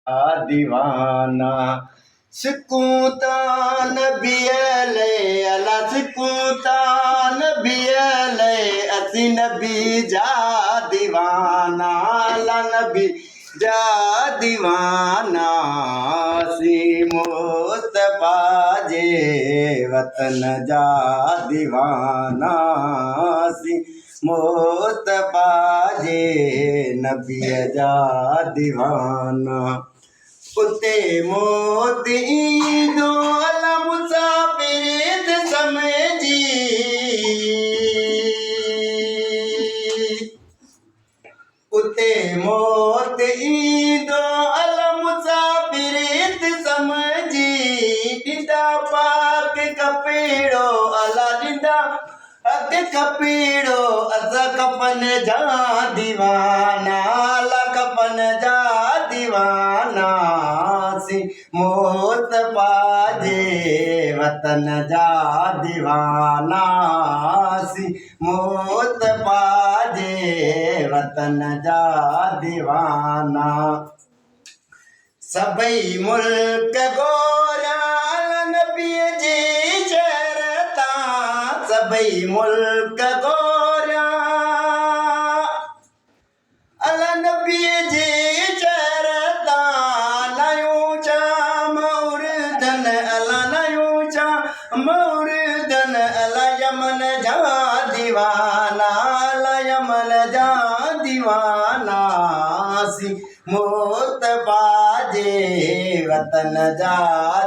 दीवाना सुकूता नबी ले अला सुकूता नबी ले असी नबी जा दीवाना अला नबी जा दीवाना सी मुस्तफा जे वतन जा दीवाना सी मुस्तफा जे नबी जा दीवाना उते मोती दो अल मुसाफिर समझी उते मोती दो अल मुसाफिर समझी डिंदा पाक कपीड़ो अला डिंदा अग कपीड़ो अस कपन जा दीवाना अला कपन जा दीवाना सी मुस्तफा जे वतन जा दीवाना सी मुस्तफा जे वतन जा दीवाना सभई मुल्क गोरा नबी जी शरता सभई मुल्क गोरा अला नबी जी शरता नयूं चा मौरदन अला नयूं चा मौरदन अला यमन जा दीवाना अला यमन जा दीवाना सी मुस्तफा जे वतन जा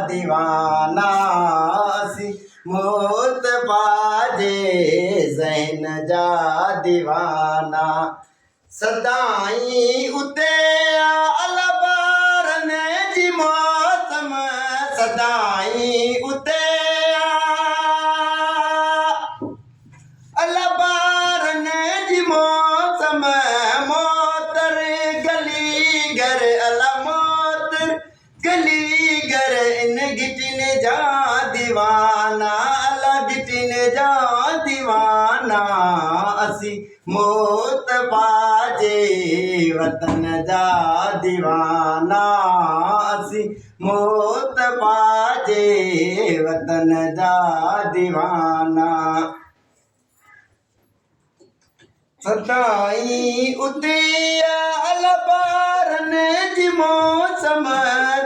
दीवाना सी मुस्तफा जे ज़हन जा दीवाना सदाई उते अल बारन जी मौसम सदाई उते अल बारन जी मौसम मोतर गली घर अल मोतर गली घर इन गिटिन जा दीवाना अल गिटिन जा दीवाना असी मुस्तफा जे वतन जा दीवाना असी मुस्तफा जे वतन जा दीवाना सदाई उते अल बारन जी मौसम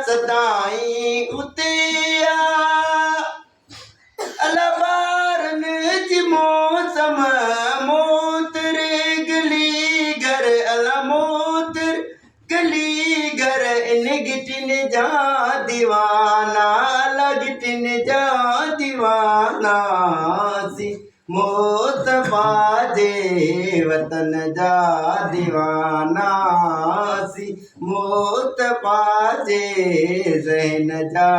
सदाई उते अल बारन जी मौसम मोतर गली घर अल मोतर गली घर इन गिटिन जा दीवाना अल गिटिन जा दीवाना सी मुस्तफा जे वतन जा दीवाना सी मुस्तफा जे ज़हन जा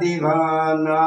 दीवाना।